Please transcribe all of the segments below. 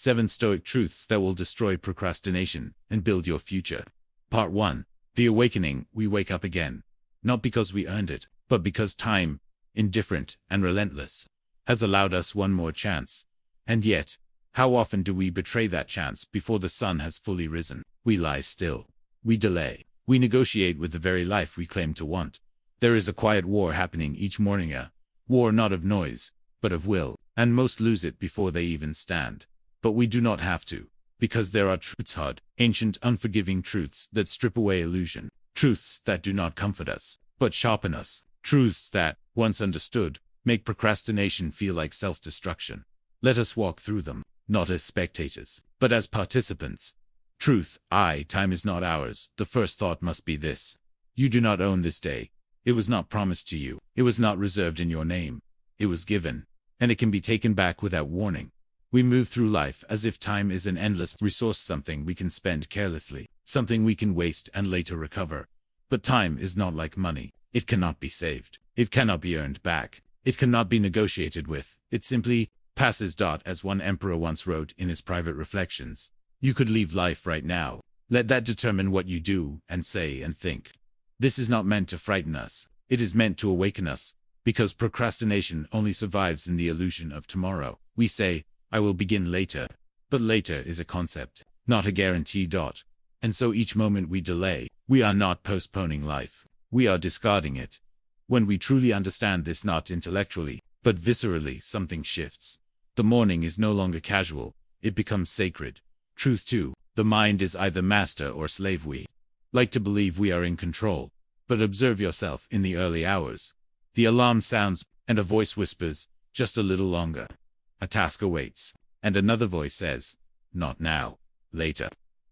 7 Stoic Truths that will destroy procrastination and build your future. Part 1. The Awakening. We wake up again. Not because we earned it, but because time, indifferent and relentless, has allowed us one more chance. And yet, how often do we betray that chance before the sun has fully risen? We lie still. We delay. We negotiate with the very life we claim to want. There is a quiet war happening each morning, a war not of noise, but of will, and most lose it before they even stand. But we do not have to, because there are truths, hard, ancient, unforgiving truths that strip away illusion, truths that do not comfort us, but sharpen us, truths that, once understood, make procrastination feel like self-destruction. Let us walk through them, not as spectators, but as participants. Truth, time is not ours. The first thought must be this: you do not own this day. It was not promised to you. It was not reserved in your name. It was given, and it can be taken back without warning. We move through life as if time is an endless resource, something we can spend carelessly, something we can waste and later recover. But time is not like money. It cannot be saved. It cannot be earned back. It cannot be negotiated with. It simply passes. As one emperor once wrote in his private reflections, you could leave life right now. Let that determine what you do and say and think. This is not meant to frighten us. It is meant to awaken us, because procrastination only survives in the illusion of tomorrow. We say, I will begin later. But later is a concept, not a guarantee. And so each moment we delay, we are not postponing life. We are discarding it. When we truly understand this, not intellectually, but viscerally, something shifts. The morning is no longer casual. It becomes sacred. Truth 2. The mind is either master or slave. We like to believe we are in control, but observe yourself in the early hours. The alarm sounds, and a voice whispers, just a little longer. A task awaits, and another voice says, not now, later.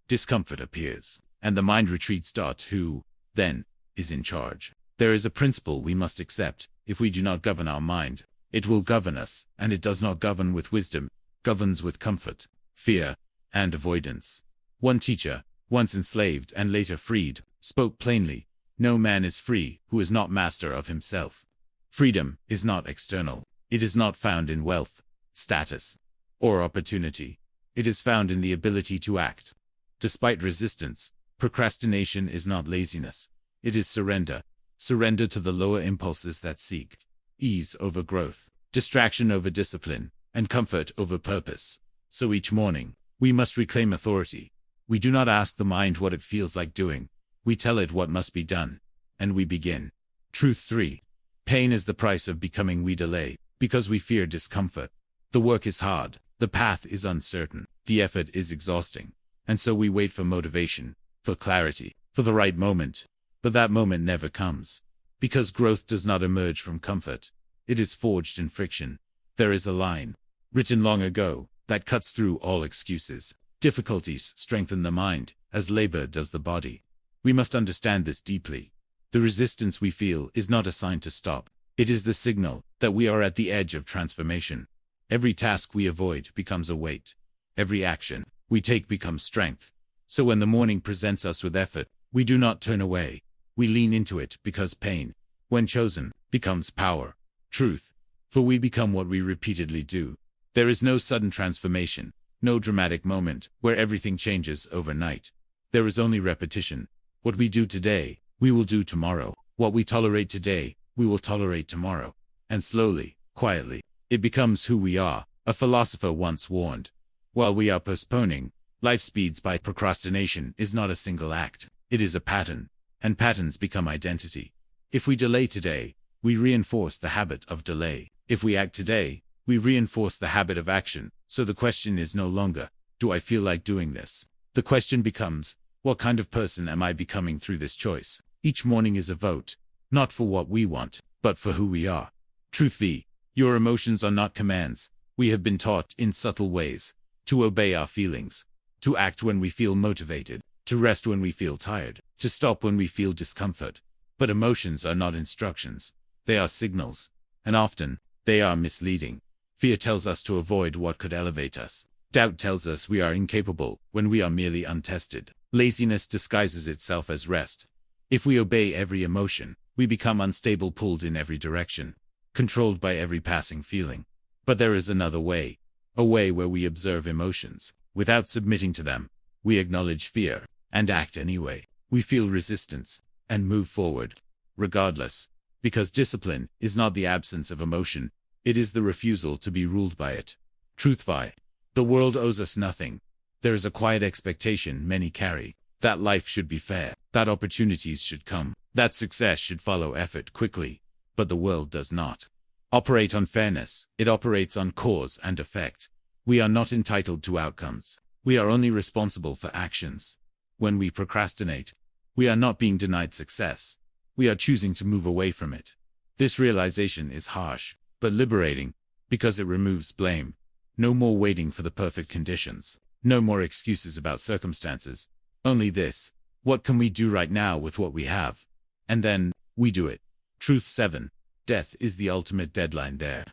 Discomfort appears, and the mind retreats. Who, then, is in charge? There is a principle we must accept. If we do not govern our mind, it will govern us, and it does not govern with wisdom, governs with comfort, fear, and avoidance. One teacher, once enslaved and later freed, spoke plainly: no man is free who is not master of himself. Freedom is not external. It is not found in wealth, status, or opportunity. It is found in the ability to act. Despite resistance, procrastination is not laziness. It is surrender. Surrender to the lower impulses that seek ease over growth, distraction over discipline, and comfort over purpose. So each morning, we must reclaim authority. We do not ask the mind what it feels like doing. We tell it what must be done, and we begin. Truth 3. Pain is the price of becoming. We delay because we fear discomfort. The work is hard. The path is uncertain. The effort is exhausting. And so we wait for motivation, for clarity, for the right moment. But that moment never comes. Because growth does not emerge from comfort. It is forged in friction. There is a line, written long ago, that cuts through all excuses. Difficulties strengthen the mind, as labor does the body. We must understand this deeply. The resistance we feel is not a sign to stop. It is the signal that we are at the edge of transformation. Every task we avoid becomes a weight. Every action we take becomes strength. So when the morning presents us with effort, we do not turn away. We lean into it, because pain, when chosen, becomes power. Truth. For we become what we repeatedly do. There is no sudden transformation, no dramatic moment where everything changes overnight. There is only repetition. What we do today, we will do tomorrow. What we tolerate today, we will tolerate tomorrow. And slowly, quietly, it becomes who we are. A philosopher once warned, while we are postponing, life speeds by. Procrastination is not a single act. It is a pattern, and patterns become identity. If we delay today, we reinforce the habit of delay. If we act today, we reinforce the habit of action. So the question is no longer, do I feel like doing this? The question becomes, what kind of person am I becoming through this choice? Each morning is a vote, not for what we want, but for who we are. Truth V. Your emotions are not commands. We have been taught, in subtle ways, to obey our feelings, to act when we feel motivated, to rest when we feel tired, to stop when we feel discomfort. But emotions are not instructions. They are signals, and often, they are misleading. Fear tells us to avoid what could elevate us. Doubt tells us we are incapable when we are merely untested. Laziness disguises itself as rest. If we obey every emotion, we become unstable, pulled in every direction, controlled by every passing feeling. But there is another way. a way where we observe emotions, without submitting to them. We acknowledge fear, and act anyway. We feel resistance, and move forward, regardless. Because discipline is not the absence of emotion, it is the refusal to be ruled by it. Truthfully, the world owes us nothing. There is a quiet expectation many carry, that life should be fair, that opportunities should come, that success should follow effort quickly. But the world does not operate on fairness, it operates on cause and effect. We are not entitled to outcomes. We are only responsible for actions. When we procrastinate, we are not being denied success. We are choosing to move away from it. This realization is harsh, but liberating, because it removes blame. No more waiting for the perfect conditions. No more excuses about circumstances. Only this: what can we do right now with what we have? And then, we do it. Truth 7. Death is the ultimate deadline. There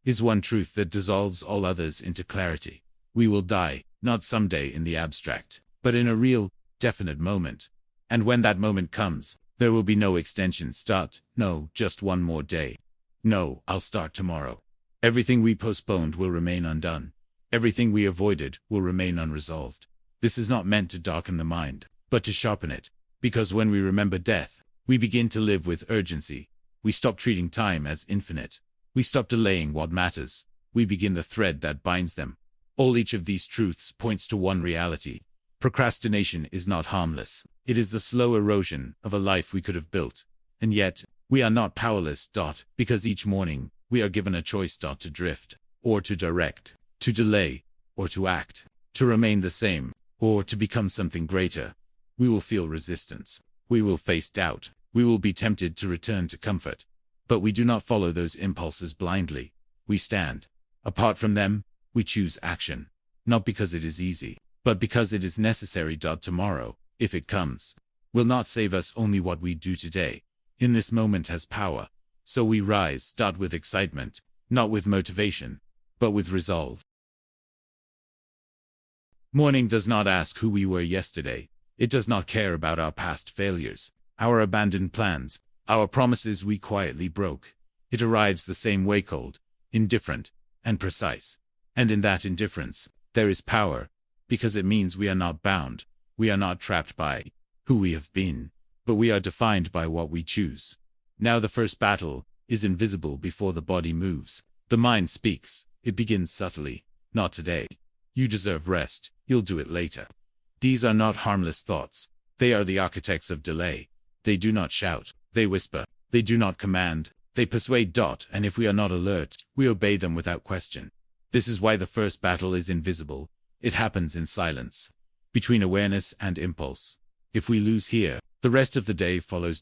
is one truth that dissolves all others into clarity. We will die, not someday in the abstract, but in a real, definite moment. And when that moment comes, there will be no extension start, no, just one more day. No, I'll start tomorrow. Everything we postponed will remain undone. Everything we avoided will remain unresolved. This is not meant to darken the mind, but to sharpen it. Because when we remember death, we begin to live with urgency. We stop treating time as infinite. We stop delaying what matters. We begin the thread that binds them. Each of these truths points to one reality. Procrastination is not harmless. It is the slow erosion of a life we could have built. And yet, we are not powerless. Because each morning, we are given a choice. To drift, or to direct, to delay, or to act, to remain the same, or to become something greater. We will feel resistance. We will face doubt. We will be tempted to return to comfort. But we do not follow those impulses blindly. We stand. Apart from them, we choose action. Not because it is easy, but because it is necessary. Tomorrow, if it comes, will not save us. Only what we do today, in this moment, has power. So we rise. With excitement, not with motivation, but with resolve. Morning does not ask who we were yesterday. It does not care about our past failures, our abandoned plans, our promises we quietly broke. It arrives the same way, cold, indifferent, and precise. And in that indifference, there is power, because it means we are not bound. We are not trapped by who we have been, but we are defined by what we choose. Now the first battle is invisible before the body moves. The mind speaks. It begins subtly. Not today. You deserve rest. You'll do it later. These are not harmless thoughts. They are the architects of delay. They do not shout. They whisper. They do not command. They persuade. And if we are not alert, we obey them without question. This is why the first battle is invisible. It happens in silence, between awareness and impulse. If we lose here, the rest of the day follows.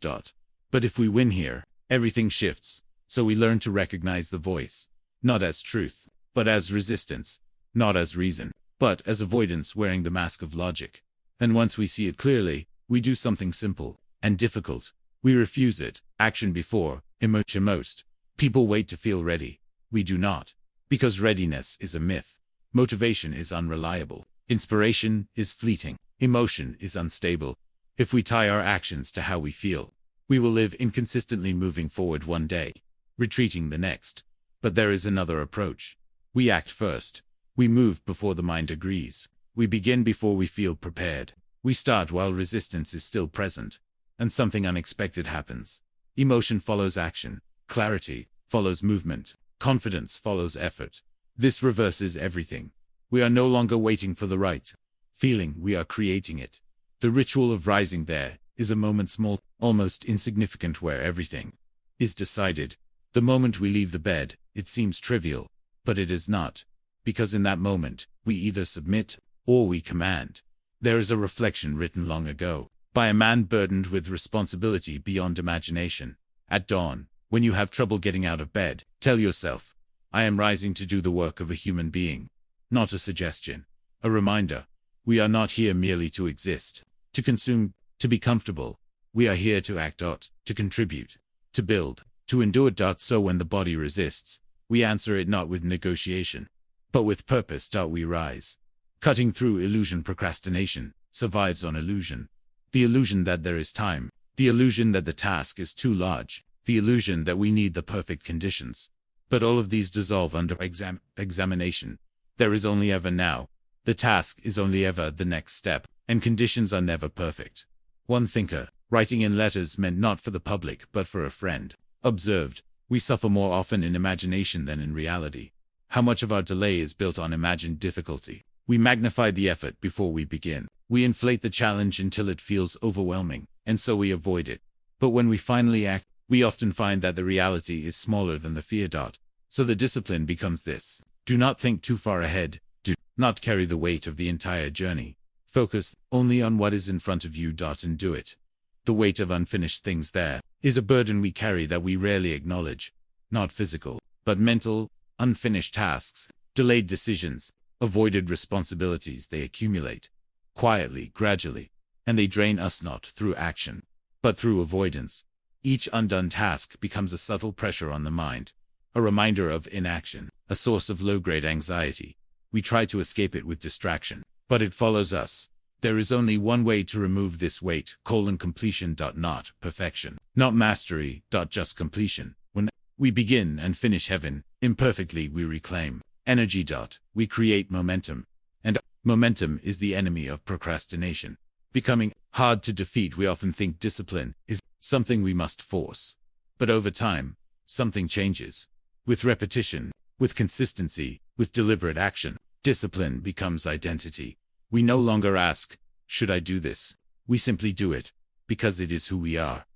But if we win here, everything shifts. So we learn to recognize the voice, not as truth, but as resistance, not as reason, but as avoidance wearing the mask of logic. And once we see it clearly, we do something simple and difficult. We refuse it. Action before emotion. Most people wait to feel ready. We do not. Because readiness is a myth. Motivation is unreliable. Inspiration is fleeting. Emotion is unstable. If we tie our actions to how we feel, we will live inconsistently, moving forward one day, retreating the next. But there is another approach. We act first. We move before the mind agrees. We begin before we feel prepared. We start while resistance is still present. And something unexpected happens. Emotion follows action. Clarity follows movement. Confidence follows effort. This reverses everything. We are no longer waiting for the right feeling, we are creating it. The ritual of rising there is a moment, small, almost insignificant, where everything is decided. The moment we leave the bed, it seems trivial, but it is not. Because in that moment, we either submit or we command. There is a reflection written long ago by a man burdened with responsibility beyond imagination. At dawn, when you have trouble getting out of bed, tell yourself, I am rising to do the work of a human being. Not a suggestion, a reminder. We are not here merely to exist, to consume, to be comfortable. We are here to act, to contribute, to build, to endure. So when the body resists, we answer it not with negotiation, but with purpose. We rise. Cutting through illusion. Procrastination survives on illusion. The illusion that there is time, the illusion that the task is too large, the illusion that we need the perfect conditions. But all of these dissolve under examination. There is only ever now. The task is only ever the next step, and conditions are never perfect. One thinker, writing in letters meant not for the public but for a friend, observed, "We suffer more often in imagination than in reality." How much of our delay is built on imagined difficulty? We magnify the effort before we begin. We inflate the challenge until it feels overwhelming, and so we avoid it. But when we finally act, we often find that the reality is smaller than the fear. So the discipline becomes this: do not think too far ahead, do not carry the weight of the entire journey. Focus only on what is in front of you, and do it. The weight of unfinished things there is a burden we carry that we rarely acknowledge. Not physical, but mental, unfinished tasks, delayed decisions, avoided responsibilities. They accumulate quietly, gradually, and they drain us not through action, but through avoidance. Each undone task becomes a subtle pressure on the mind, a reminder of inaction, a source of low-grade anxiety. We try to escape it with distraction, but it follows us. There is only one way to remove this weight: completion. Not perfection, not mastery. Just completion. When we begin and finish heaven, imperfectly we reclaim energy. We create momentum, and momentum is the enemy of procrastination. Becoming hard to defeat, we often think discipline is something we must force. But over time, something changes. With repetition, with consistency, with deliberate action, discipline becomes identity. We no longer ask, "Should I do this?" We simply do it, because it is who we are.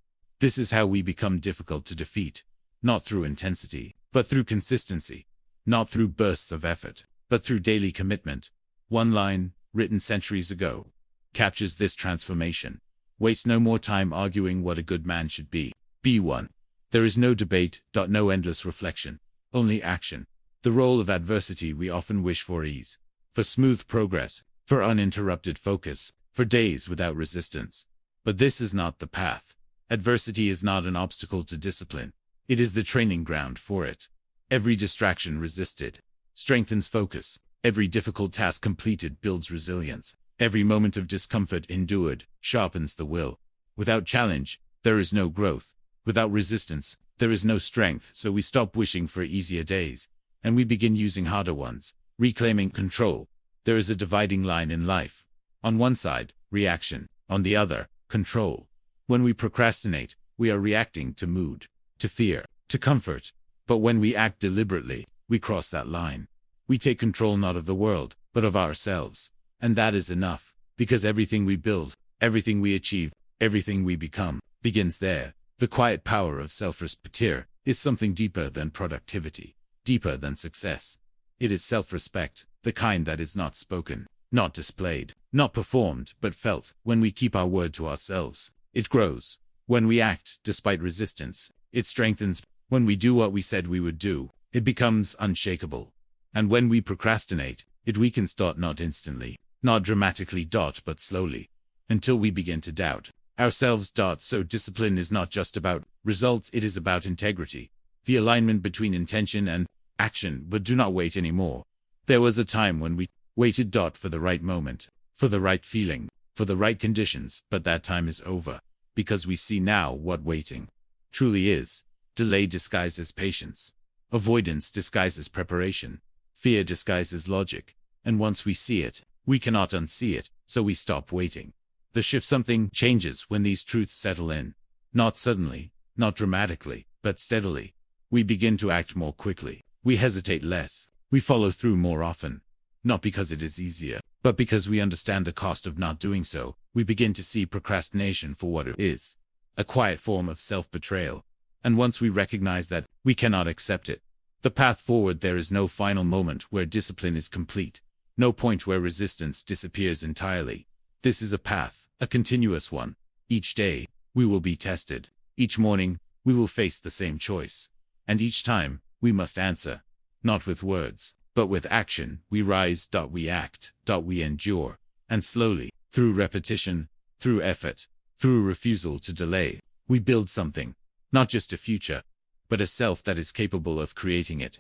This is how we become difficult to defeat, not through intensity, but through consistency, not through bursts of effort, but through daily commitment. One line, written centuries ago, captures this transformation: waste no more time arguing what a good man should be. Be one. There is no debate, no endless reflection, only action. The role of adversity: we often wish for ease, for smooth progress, for uninterrupted focus, for days without resistance. But this is not the path. Adversity is not an obstacle to discipline. It is the training ground for it. Every distraction resisted strengthens focus. Every difficult task completed builds resilience. Every moment of discomfort endured sharpens the will. Without challenge, there is no growth. Without resistance, there is no strength. So we stop wishing for easier days, and we begin using harder ones, reclaiming control. There is a dividing line in life. On one side, reaction. On the other, control. When we procrastinate, we are reacting to mood, to fear, to comfort. But when we act deliberately, we cross that line. We take control not of the world, but of ourselves. And that is enough, because everything we build, everything we achieve, everything we become, begins there. The quiet power of self-respect is something deeper than productivity, deeper than success. It is self-respect, the kind that is not spoken, not displayed, not performed, but felt. When we keep our word to ourselves, it grows. When we act despite resistance, it strengthens. When we do what we said we would do, it becomes unshakable. And when we procrastinate, it weakens. Not instantly, not dramatically, but slowly, until we begin to doubt ourselves. So discipline is not just about results, it is about integrity, the alignment between intention and action. But do not wait anymore. There was a time when we waited. For the right moment, for the right feeling, for the right conditions, but that time is over, because we see now what waiting truly is. Delay disguises patience. Avoidance disguises preparation. Fear disguises logic. And once we see it, we cannot unsee it, so we stop waiting. Something changes when these truths settle in. Not suddenly, not dramatically, but steadily. We begin to act more quickly. We hesitate less. We follow through more often. Not because it is easier, but because we understand the cost of not doing so. We begin to see procrastination for what it is: a quiet form of self-betrayal. And once we recognize that, we cannot accept it. The path forward: there is no final moment where discipline is complete, no point where resistance disappears entirely. This is a path, a continuous one. Each day, we will be tested. Each morning, we will face the same choice. And each time, we must answer, not with words, but with action. We rise. We act. We endure. And slowly, through repetition, through effort, through refusal to delay, we build something. Not just a future, but a self that is capable of creating it.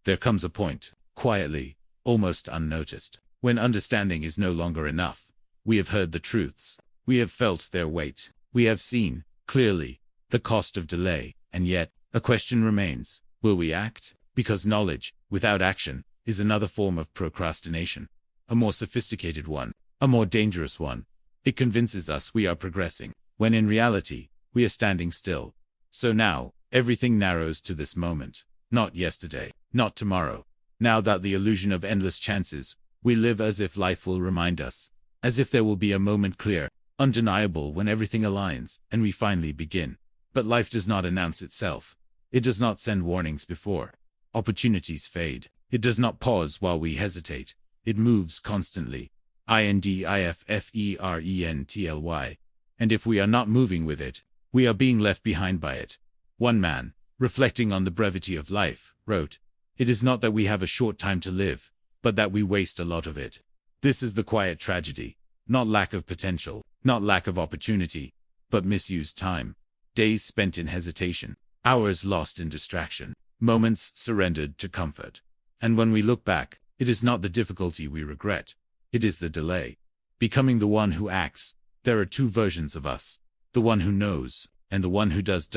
There comes a point, quietly, almost unnoticed, when understanding is no longer enough. We have heard the truths. We have felt their weight. We have seen, clearly, the cost of delay. And yet, a question remains: will we act? Because knowledge, without action, is another form of procrastination. A more sophisticated one, a more dangerous one. It convinces us we are progressing, when in reality, we are standing still. So now, everything narrows to this moment. Not yesterday, not tomorrow. Now that the illusion of endless chances, we live as if life will remind us. As if there will be a moment clear, undeniable when everything aligns, and we finally begin. But life does not announce itself. It does not send warnings before opportunities fade. It does not pause while we hesitate. It moves constantly. INDIFFERENTLY. And if we are not moving with it, we are being left behind by it. One man, reflecting on the brevity of life, wrote, "It is not that we have a short time to live, but that we waste a lot of it." This is the quiet tragedy. Not lack of potential, not lack of opportunity, but misused time. Days spent in hesitation, hours lost in distraction, moments surrendered to comfort. And when we look back, it is not the difficulty we regret. It is the delay. Becoming the one who acts. There are two versions of us. The one who knows, and the one who does.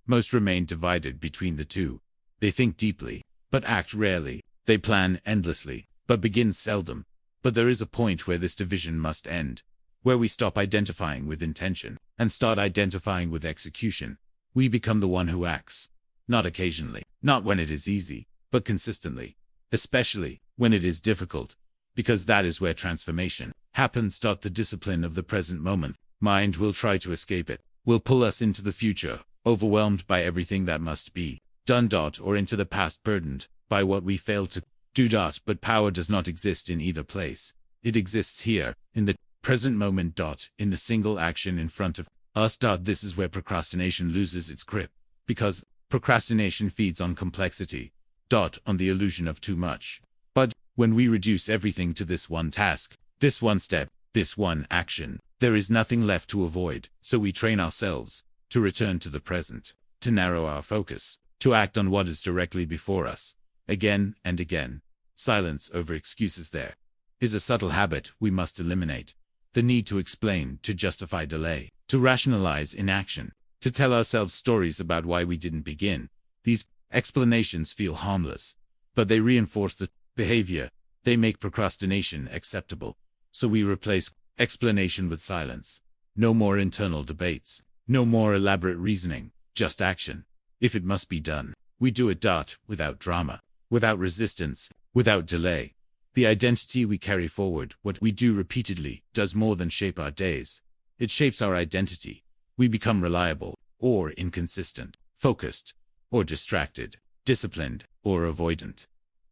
Most remain divided between the two. They think deeply, but act rarely. They plan endlessly, but begin seldom. But there is a point where this division must end. Where we stop identifying with intention, and start identifying with execution. We become the one who acts. Not occasionally, not when it is easy, but consistently. Especially when it is difficult. Because that is where transformation happens. The discipline of the present moment. Mind will try to escape it, will pull us into the future, overwhelmed by everything that must be done. Or into the past, burdened by what we failed to do. But power does not exist in either place. It exists here, in the present moment. In the single action in front of us. This is where procrastination loses its grip. Because procrastination feeds on complexity. On the illusion of too much. But when we reduce everything to this one task, this one step, this one action, there is nothing left to avoid. So we train ourselves to return to the present, to narrow our focus, to act on what is directly before us. Again and again. Silence over excuses there is a subtle habit we must eliminate. The need to explain, to justify delay, to rationalize inaction, to tell ourselves stories about why we didn't begin. These explanations feel harmless, but they reinforce the behavior. They make procrastination acceptable. So we replace explanation with silence. No more internal debates. No more elaborate reasoning. Just action. If it must be done, we do it. Without drama, without resistance, without delay. The identity we carry forward, what we do repeatedly, does more than shape our days. It shapes our identity. We become reliable, or inconsistent, focused, or distracted, disciplined, or avoidant.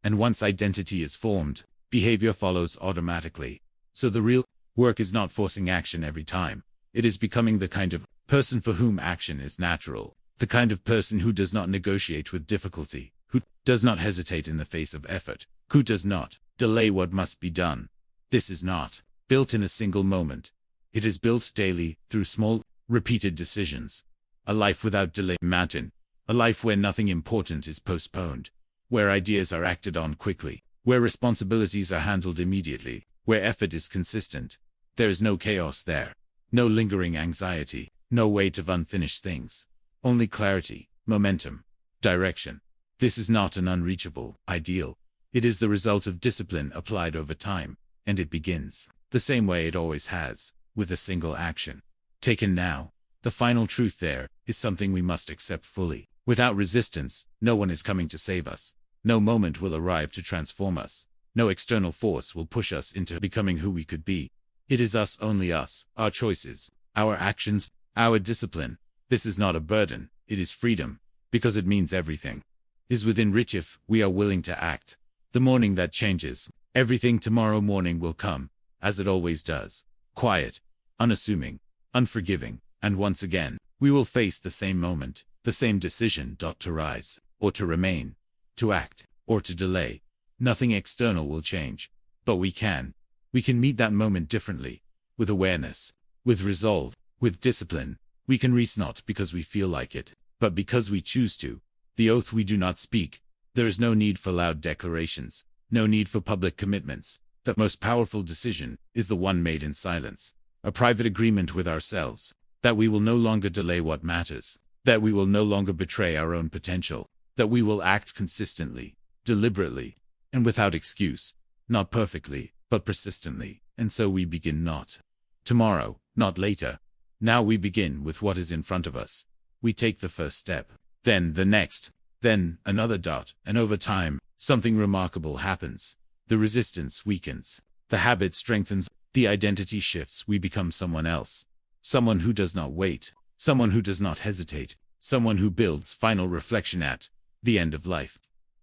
And once identity is formed, behavior follows automatically. So the real work is not forcing action every time. It is becoming the kind of person for whom action is natural. The kind of person who does not negotiate with difficulty, who does not hesitate in the face of effort, who does not delay what must be done. This is not built in a single moment. It is built daily, through small, repeated decisions. A life without delay. Imagine a life where nothing important is postponed, where ideas are acted on quickly, where responsibilities are handled immediately, where effort is consistent. There is no chaos there, no lingering anxiety, no weight of unfinished things. Only clarity, momentum, direction. This is not an unreachable ideal. It is the result of discipline applied over time, and it begins the same way it always has, with a single action. Taken now. The final truth there is something we must accept fully. Without resistance, no one is coming to save us. No moment will arrive to transform us. No external force will push us into becoming who we could be. It is us, only us, our choices, our actions, our discipline. This is not a burden, it is freedom, because it means everything is within reach if we are willing to act. The morning that changes everything tomorrow morning will come, as it always does. Quiet, unassuming, unforgiving, and once again, we will face the same moment, the same decision. To rise, or to remain, to act, or to delay. Nothing external will change, but we can meet that moment differently, with awareness, with resolve, with discipline. We can reach not because we feel like it, but because we choose to. The oath we do not speak. There is no need for loud declarations, no need for public commitments. The most powerful decision is the one made in silence. A private agreement with ourselves, that we will no longer delay what matters, that we will no longer betray our own potential, that we will act consistently, deliberately, and without excuse, not perfectly, but persistently, and so we begin not tomorrow, not later. Now we begin with what is in front of us. We take the first step, then the next, then another dot, and over time, something remarkable happens. The resistance weakens, the habit strengthens, the identity shifts, we become someone else. Someone who does not wait, someone who does not hesitate, someone who builds final reflection at the end of life.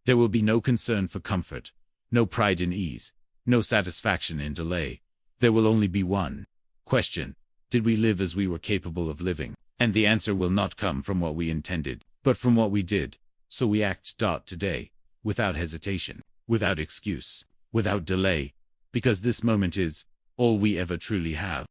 There will be no concern for comfort, no pride in ease, no satisfaction in delay. There will only be one question: did we live as we were capable of living? And the answer will not come from what we intended, but from what we did. So we act today, without hesitation, without excuse, without delay, because this moment is all we ever truly have.